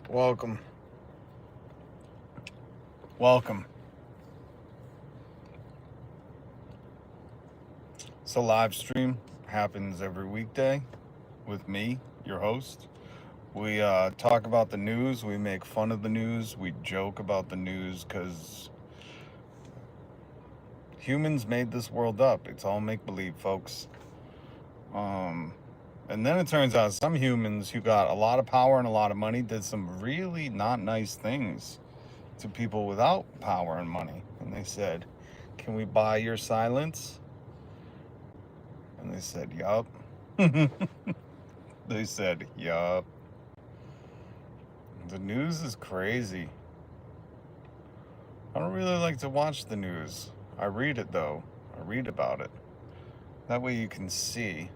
Welcome. Welcome. So live stream happens every weekday with me, your host. We talk about the news. We make fun of the news. We joke about the news because humans made this world up. It's all make-believe, folks. And then it turns out some humans who got a lot of power and a lot of money did some really not nice things to people without power and money. And they said, "Can we buy your silence?" And they said, "Yup." They said, "Yup." The news is crazy. I don't really like to watch the news. I read it though. I read about it. That way you can see.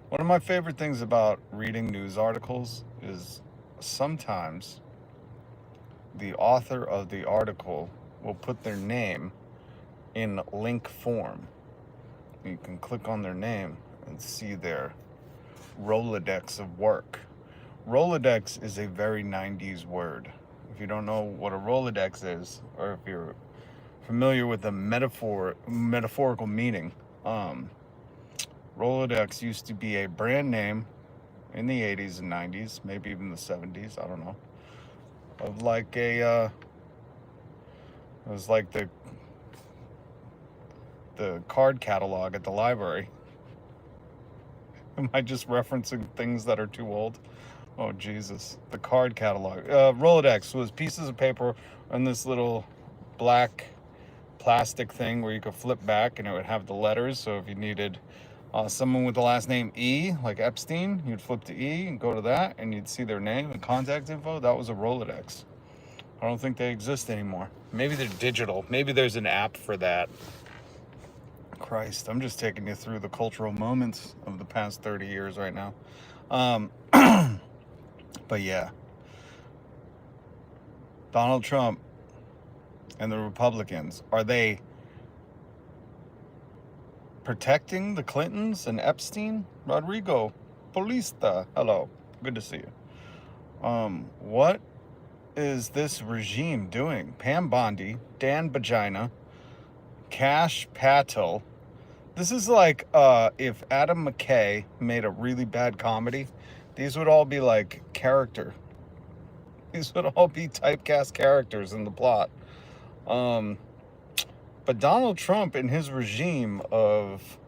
One of my favorite things about reading news articles is sometimes the author of the article will put their name in link form. You can click on their name and see their Rolodex of work. Rolodex is a very 90s word. If you don't know what a Rolodex is, or if you're familiar with the metaphorical meaning, Rolodex used to be a brand name in the 80s and 90s, maybe even the 70s, I don't know, of like it was like the card catalog at the library. Am I just referencing things that are too old? Oh, Jesus. The card catalog. Rolodex was pieces of paper and this little black plastic thing where you could flip back and it would have the letters. So if you needed someone with the last name E, like Epstein, you'd flip to E and go to that and you'd see their name and contact info. That was a Rolodex. I don't think they exist anymore. Maybe they're digital. Maybe there's an app for that. Christ, I'm just taking you through the cultural moments of the past 30 years right now. But yeah, Donald Trump and the Republicans, are they protecting the Clintons and Epstein? Rodrigo Polista, hello, good to see you. What is this regime doing? Pam Bondi, Dan Vagina, Cash Patel. This is like if Adam McKay made a really bad comedy, these would all be like character. These would all be typecast characters in the plot. But Donald Trump and his regime of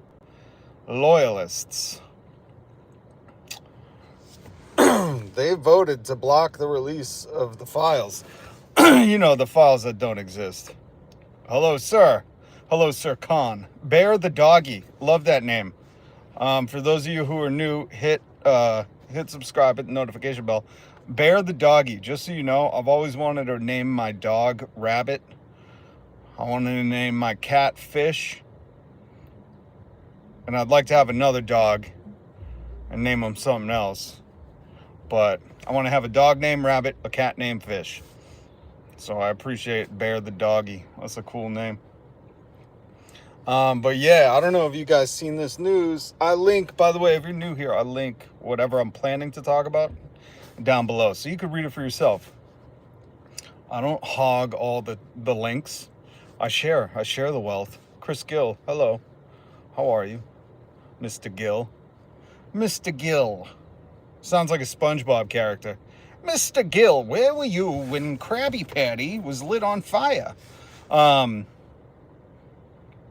loyalists, they voted to block the release of the files. You know, the files that don't exist. Hello, sir. Hello, Sir Khan. Bear the Doggy. Love that name. For those of you who are new, hit subscribe, hit the notification bell. Bear the Doggy. Just so you know, I've always wanted to name my dog Rabbit. I wanted to name my cat Fish. And I'd like to have another dog and name him something else. But I want to have a dog named Rabbit, a cat named Fish. So I appreciate Bear the Doggy. That's a cool name. But yeah, I don't know if you guys seen this news. I link, by the way, if you're new here, I link whatever I'm planning to talk about down below, so you can read it for yourself. I don't hog all the links. I share the wealth. Chris Gill, hello. How are you? Mr. Gill. Mr. Gill. Sounds like a SpongeBob character. Mr. Gill, where were you when Krabby Patty was lit on fire?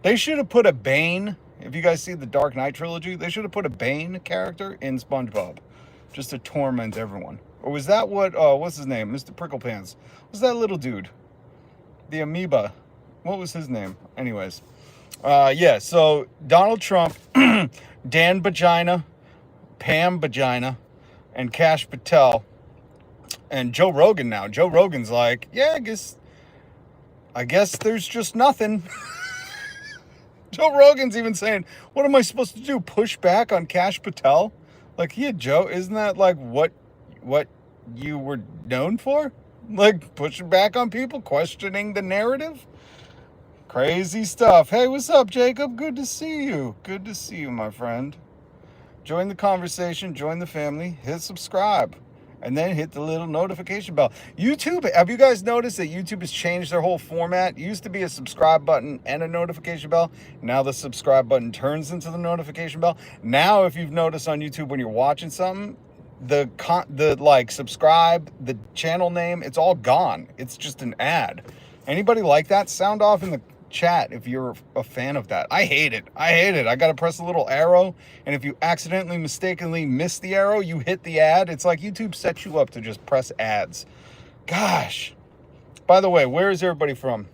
They should have put a Bane, if you guys see the Dark Knight trilogy, they should have put a Bane character in SpongeBob just to torment everyone. Or was that what's his name? Mr. Pricklepants. Was that little dude? The amoeba. What was his name? Anyways. Yeah, so Donald Trump, Dan Vagina, Pam Vagina, and Cash Patel, and Joe Rogan now. Joe Rogan's like, yeah, I guess there's just nothing. Joe Rogan's even saying, what am I supposed to do? Push back on Cash Patel? Like, yeah, Joe, isn't that like what you were known for? Like, pushing back on people, questioning the narrative? Crazy stuff. Hey, what's up, Jacob? Good to see you. Good to see you, my friend. Join the conversation, join the family, hit subscribe. and then hit the little notification bell. YouTube, have you guys noticed that YouTube has changed their whole format? It used to be a subscribe button and a notification bell. Now the subscribe button turns into the notification bell. Now, if you've noticed on YouTube when you're watching something, the like subscribe, the channel name, it's all gone. It's just an ad. Anybody like that? Sound off in the chat if you're a fan of that. I hate it. I gotta press a little arrow, and if you accidentally mistakenly miss the arrow, you hit the ad. It's like YouTube sets you up to just press ads. Gosh. By the way, where is everybody from?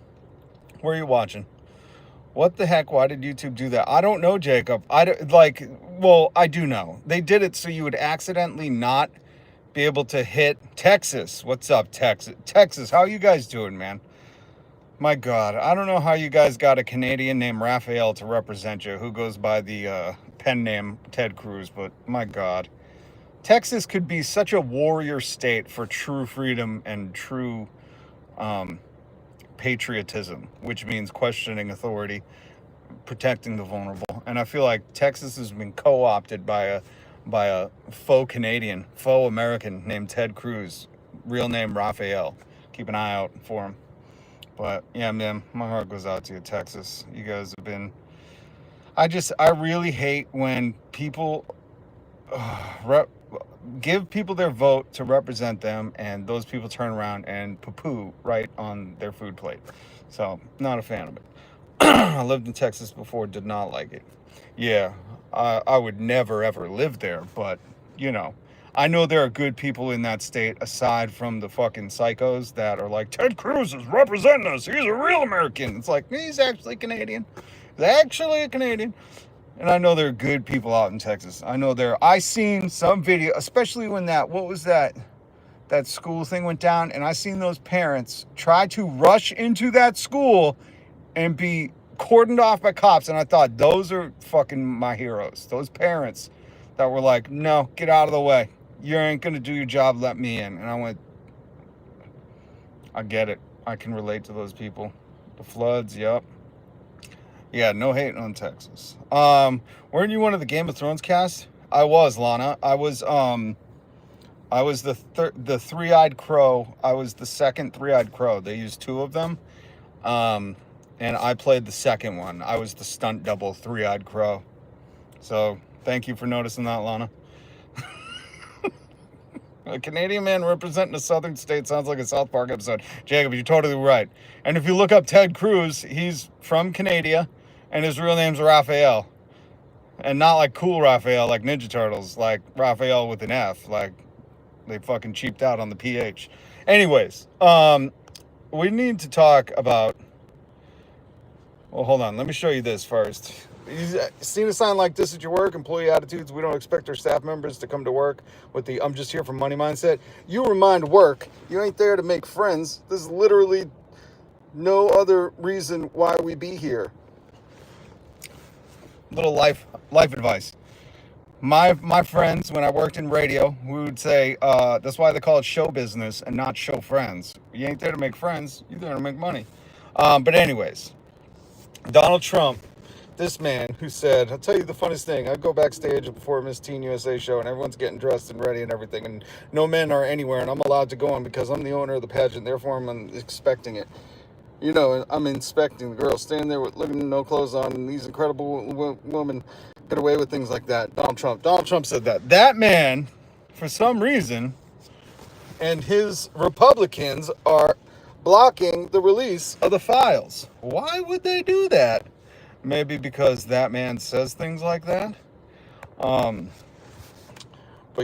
Where are you watching? What the heck? Why did YouTube do that? I don't know, Jacob. I do know. They did it so you would accidentally not be able to hit Texas. What's up, Texas? Texas, how are you guys doing, man? My God, I don't know how you guys got a Canadian named Raphael to represent you, who goes by the pen name Ted Cruz, but my God. Texas could be such a warrior state for true freedom and true patriotism, which means questioning authority, protecting the vulnerable. And I feel like Texas has been co-opted by a faux Canadian, faux American named Ted Cruz, real name Raphael. Keep an eye out for him. But yeah, man, my heart goes out to you, Texas. You guys have been, I really hate when people give people their vote to represent them, and those people turn around and poo-poo right on their food plate. So, not a fan of it. I lived in Texas before, did not like it. Yeah, I would never ever live there, but, you know, I know there are good people in that state aside from the fucking psychos that are like, Ted Cruz is representing us. He's a real American. It's like, he's actually Canadian. He's actually a Canadian. And I know there are good people out in Texas. I seen some video, especially when that school thing went down, and I seen those parents try to rush into that school and be cordoned off by cops. And I thought, those are fucking my heroes. Those parents that were like, no, get out of the way. You ain't going to do your job. Let me in. And I went, I get it. I can relate to those people. The floods, yep. Yeah, no hate on Texas. Weren't you one of the Game of Thrones cast? I was, Lana. I was the three-eyed crow. I was the second three-eyed crow. They used two of them. And I played the second one. I was the stunt double three-eyed crow. So, thank you for noticing that, Lana. A Canadian man representing a southern state sounds like a South Park episode. Jacob, you're totally right. And if you look up Ted Cruz, he's from Canada, and his real name's Raphael. And not like cool Raphael, like Ninja Turtles, like Raphael with an F. Like, they fucking cheaped out on the PH. Anyways, we need to talk about... Well, hold on. Let me show you this first. You seen a sign like this at your work? Employee attitudes. We don't expect our staff members to come to work with the I'm just here for money mindset. You remind work, you ain't there to make friends. There's literally no other reason why we be here. Little life advice. My friends, when I worked in radio, we would say, that's why they call it show business and not show friends. You ain't there to make friends. You're there to make money. But anyways, Donald Trump, this man who said, I'll tell you the funniest thing. I go backstage before a Miss Teen USA show, and everyone's getting dressed and ready and everything, and no men are anywhere, and I'm allowed to go on because I'm the owner of the pageant, therefore I'm expecting it. You know, I'm inspecting the girls standing there with looking no clothes on, and these incredible women get away with things like that. Donald Trump said that. That man, for some reason, and his Republicans are blocking the release of the files. Why would they do that? Maybe because that man says things like that. But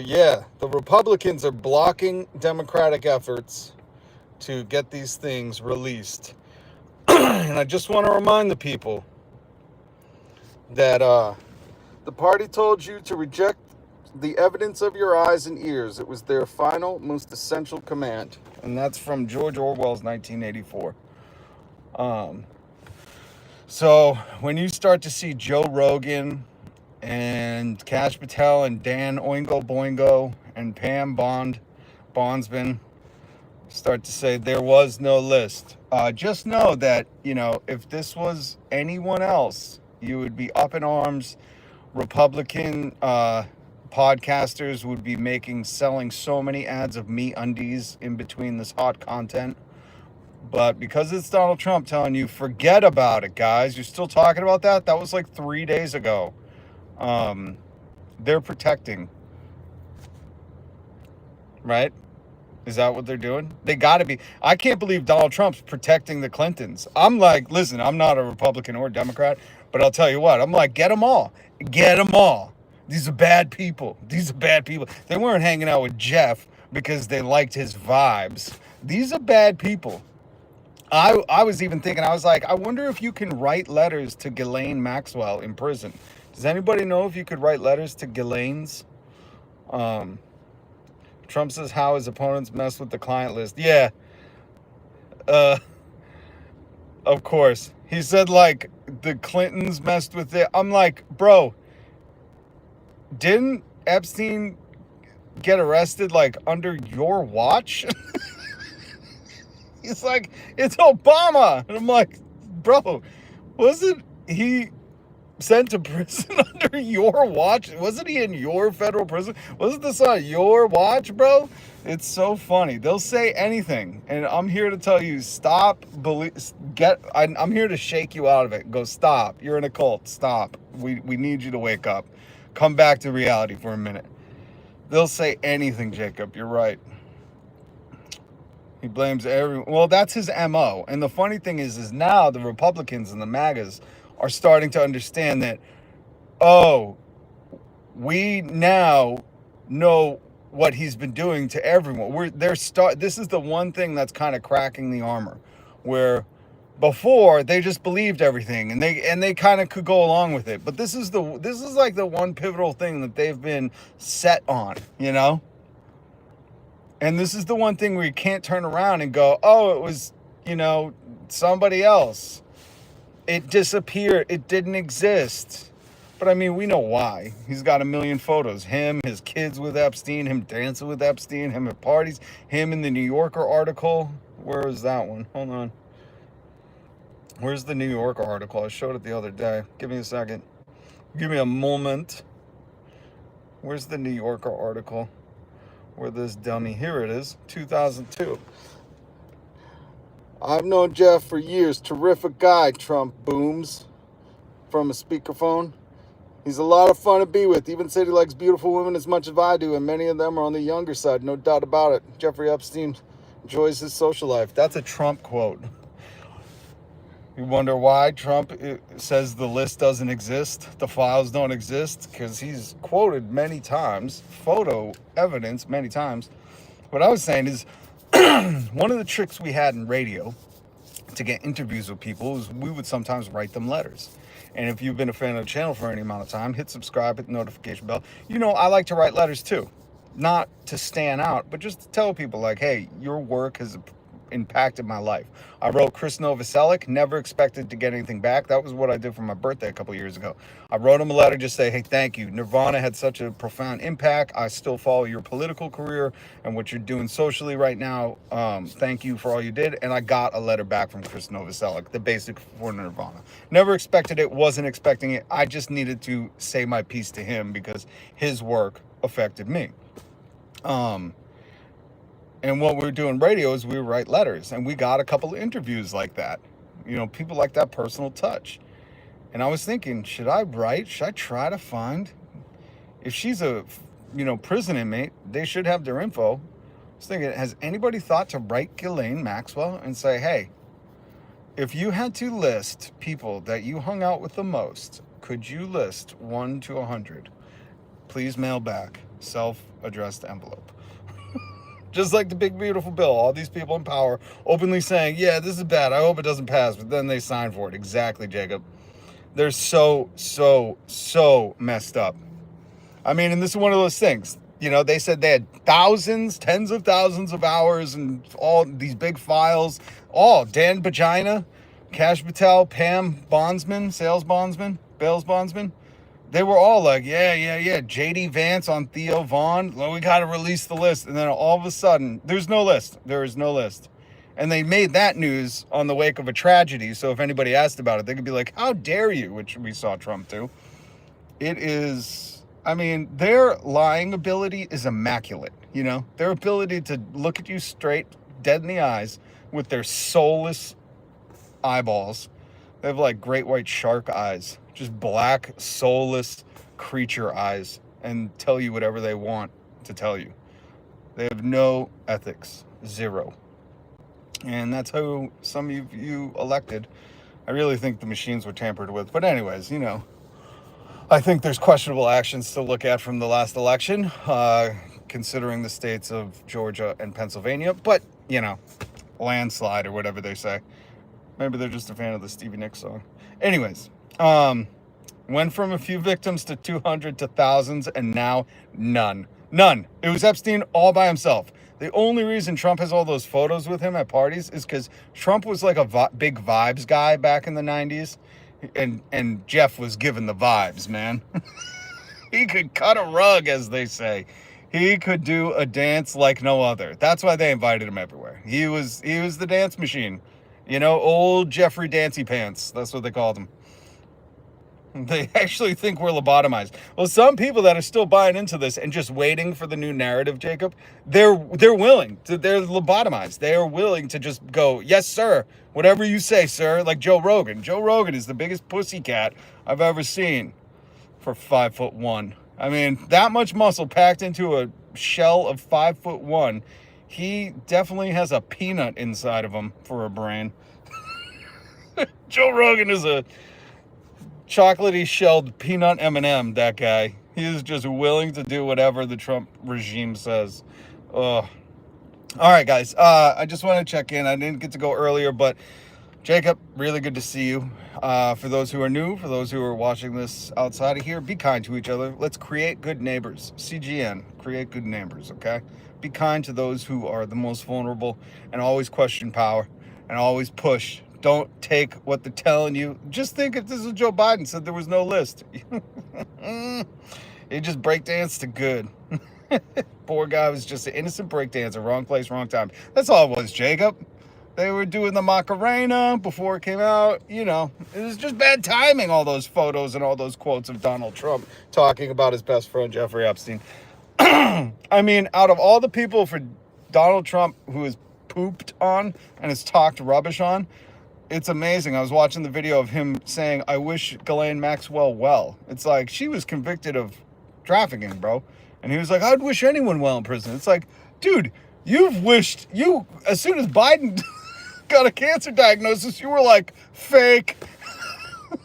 yeah, the Republicans are blocking Democratic efforts to get these things released. And I just want to remind the people that the party told you to reject the evidence of your eyes and ears. It was their final, most essential command. And that's from George Orwell's 1984. So when you start to see Joe Rogan and Kash Patel and Dan Oingo Boingo and Pam Bondsman start to say there was no list, just know that, you know, if this was anyone else, you would be up in arms. Republican podcasters would be selling so many ads of me undies in between this hot content. But because it's Donald Trump telling you, forget about it, guys. You're still talking about that? That was like 3 days ago. They're protecting. Right? Is that what they're doing? They got to be. I can't believe Donald Trump's protecting the Clintons. I'm like, listen, I'm not a Republican or Democrat, but I'll tell you what. I'm like, get them all. Get them all. These are bad people. These are bad people. They weren't hanging out with Jeff because they liked his vibes. These are bad people. I was even thinking, I was like, I wonder if you can write letters to Ghislaine Maxwell in prison. Does anybody know if you could write letters to Ghislaine's? Trump says how his opponents mess with the client list. Yeah. Of course. He said, like, the Clintons messed with it. I'm like, bro, didn't Epstein get arrested, like, under your watch? He's like, it's Obama. And I'm like, bro, wasn't he sent to prison under your watch? Wasn't he in your federal prison? Wasn't this on your watch, bro? It's so funny. They'll say anything, and I'm here to tell you, stop. I'm here to shake you out of it. Go, stop. You're in a cult. Stop. We need you to wake up. Come back to reality for a minute. They'll say anything, Jacob. You're right. He blames everyone. Well, that's his MO. And the funny thing is now the Republicans and the MAGAs are starting to understand that, oh, we now know what he's been doing to everyone. This is the one thing that's kind of cracking the armor, where before they just believed everything and they kind of could go along with it. But this is like the one pivotal thing that they've been set on, you know? And this is the one thing where you can't turn around and go, oh, it was, somebody else. It disappeared. It didn't exist. But I mean, we know why. He's got a million photos. Him, his kids with Epstein, him dancing with Epstein, him at parties, him in the New Yorker article. Where is that one? Hold on. Where's the New Yorker article? I showed it the other day. Give me a second. Give me a moment. Where's the New Yorker article? Where this dummy, here it is, 2002. I've known Jeff for years. Terrific guy, Trump booms from a speakerphone. He's a lot of fun to be with. Even said he likes beautiful women as much as I do, and many of them are on the younger side, no doubt about it. Jeffrey Epstein enjoys his social life. That's a Trump quote. You wonder why Trump says the list doesn't exist, the files don't exist, because he's quoted many times, photo evidence many times. What I was saying is, one of the tricks we had in radio to get interviews with people is we would sometimes write them letters. And if you've been a fan of the channel for any amount of time, hit subscribe, hit the notification bell. I like to write letters too. Not to stand out, but just to tell people like, hey, your work has impacted my life. I wrote Chris Novoselic, never expected to get anything back. That was what I did for my birthday a couple years ago. I wrote him a letter, just say, hey, thank you. Nirvana had such a profound impact. I still follow your political career and what you're doing socially right now. Thank you for all you did. And I got a letter back from Chris Novoselic, the basic for Nirvana. Never expected it, wasn't expecting it. I just needed to say my piece to him because his work affected me. And what we were doing radio is we would write letters, and we got a couple of interviews like that. People like that personal touch. And I was thinking, should I try to find, if she's a, prison inmate, they should have their info. I was thinking, has anybody thought to write Ghislaine Maxwell and say, hey, if you had to list people that you hung out with the most, could you list 1 to 100? Please mail back, self-addressed envelope. Just like the big, beautiful bill. All these people in power openly saying, yeah, this is bad. I hope it doesn't pass. But then they sign for it. Exactly, Jacob. They're so messed up. I mean, and this is one of those things. They said they had thousands, tens of thousands of hours and all these big files. All Dan Bajina, Cash Patel, Pam Bondsman, Bales Bondsman. They were all like, yeah. J.D. Vance on Theo Vaughn. Well, we got to release the list. And then all of a sudden, there's no list. There is no list. And they made that news on the wake of a tragedy. So if anybody asked about it, they could be like, how dare you? Which we saw Trump do. It is I mean, their lying ability is immaculate, you know? Their ability to look at you straight, dead in the eyes, with their soulless eyeballs. They have like great white shark eyes, just black, soulless creature eyes, and tell you whatever they want to tell you. They have no ethics, zero. And that's who some of you elected. I really think the machines were tampered with. But anyways, you know, I think there's questionable actions to look at from the last election, considering the states of Georgia and Pennsylvania. But, you know, landslide or whatever they say. Maybe they're just a fan of the Stevie Nicks song. Anyways, went from a few victims to 200 to thousands, and now none. None. It was Epstein all by himself. The only reason Trump has all those photos with him at parties is because Trump was like a big vibes guy back in the 90s. And Jeff was given the vibes, man. He could cut a rug, as they say. He could do a dance like no other. That's why they invited him everywhere. He was the dance machine. You know, old Jeffrey Dancy Pants. That's what they called him. They actually think we're lobotomized. Well, some people that are still buying into this and just waiting for the new narrative, Jacob, they're willing to, they're lobotomized. They are willing to just go, yes, sir, whatever you say, sir. Like Joe Rogan. Joe Rogan is the biggest pussycat I've ever seen for 5'1". I mean, that much muscle packed into a shell of 5'1". He definitely has a peanut inside of him for a brain. Joe Rogan is a chocolatey shelled peanut M&M, that guy. He is just willing to do whatever the Trump regime says. All right, guys. I just want to check in. I didn't get to go earlier, but Jacob, really good to see you. For those who are new, for those who are watching this outside of here, be kind to each other. Let's create good neighbors. CGN, create good neighbors, okay? Be kind to those who are the most vulnerable, and always question power and always push. Don't take what they're telling you. Just think if this is Joe Biden said there was no list. He just breakdanced to good. Poor guy was just an innocent breakdancer. Wrong place, wrong time. That's all it was, Jacob. They were doing the Macarena before it came out. You know, it was just bad timing, all those photos and all those quotes of Donald Trump talking about his best friend, Jeffrey Epstein. I mean, out of all the people for Donald Trump who is pooped on and has talked rubbish on, it's amazing. I was watching the video of him saying, I wish Ghislaine Maxwell well. It's like, she was convicted of trafficking, bro. And he was like, I'd wish anyone well in prison. It's like, dude, as soon as Biden got a cancer diagnosis, you were like, fake.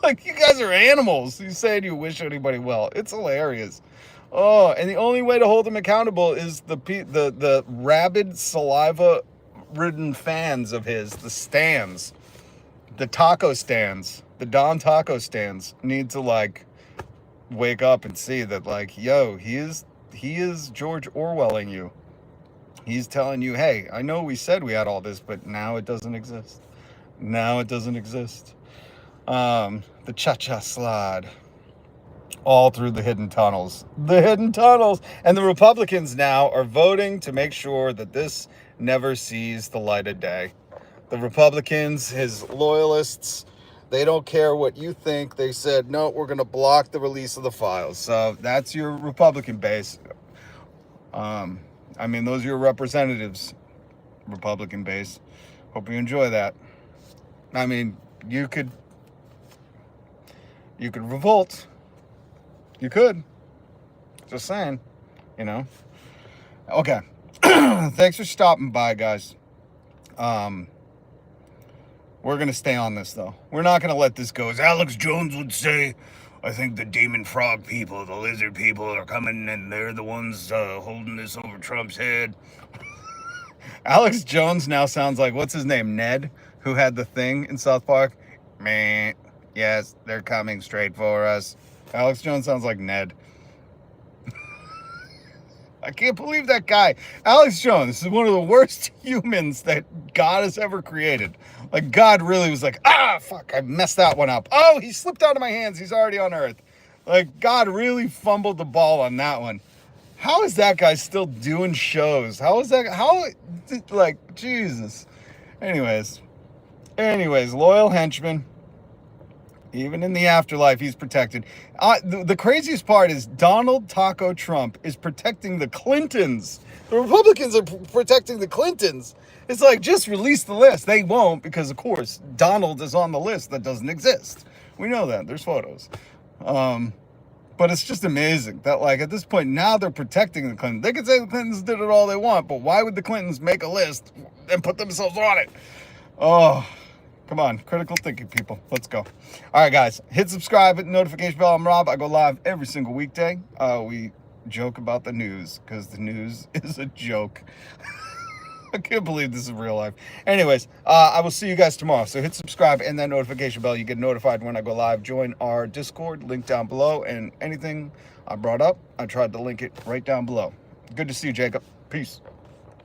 Like, you guys are animals. You saying you wish anybody well. It's hilarious. Oh, and the only way to hold him accountable is the rabid, saliva-ridden fans of his, the stands. The taco stands, the Don taco stands need to like wake up and see that, like, yo, he is George Orwelling you. He's telling you, hey, I know we said we had all this, but now it doesn't exist. Now it doesn't exist. The cha-cha slide all through the hidden tunnels. The hidden tunnels. And the Republicans now are voting to make sure that this never sees the light of day. The Republicans, his loyalists, they don't care what you think. They said, no, we're going to block the release of the files. So that's your Republican base. I mean, those are your representatives, Republican base. Hope you enjoy that. I mean, you could revolt. You could. Just saying, you know. Okay. Thanks for stopping by, guys. We're going to stay on this, though. We're not going to let this go. As Alex Jones would say, I think the demon frog people, the lizard people are coming, and they're the ones holding this over Trump's head. Alex Jones now sounds like, what's his name, Ned, who had the thing in South Park? Man, yes, they're coming straight for us. Alex Jones sounds like Ned. I can't believe that guy. Alex Jones is one of the worst humans that God has ever created. Like, God really was like, fuck, I messed that one up. Oh, he slipped out of my hands. He's already on Earth. Like, God really fumbled the ball on that one. How is that guy still doing shows? Like, Jesus. Anyways, loyal henchman. Even in the afterlife, he's protected. The craziest part is Donald Taco Trump is protecting the Clintons. The Republicans are protecting the Clintons. It's like, just release the list. They won't, because, of course, Donald is on the list that doesn't exist. We know that. There's photos. But it's just amazing that, like, at this point, now they're protecting the Clintons. They could say the Clintons did it all they want, but why would the Clintons make a list and put themselves on it? Oh, come on. Critical thinking, people. Let's go. All right, guys. Hit subscribe, hit the notification bell. I'm Rob. I go live every single weekday. We joke about the news because the news is a joke. I can't believe this is real life. Anyways, I will see you guys tomorrow. So hit subscribe and that notification bell. You get notified when I go live. Join our Discord, link down below. And anything I brought up, I tried to link it right down below. Good to see you, Jacob. Peace.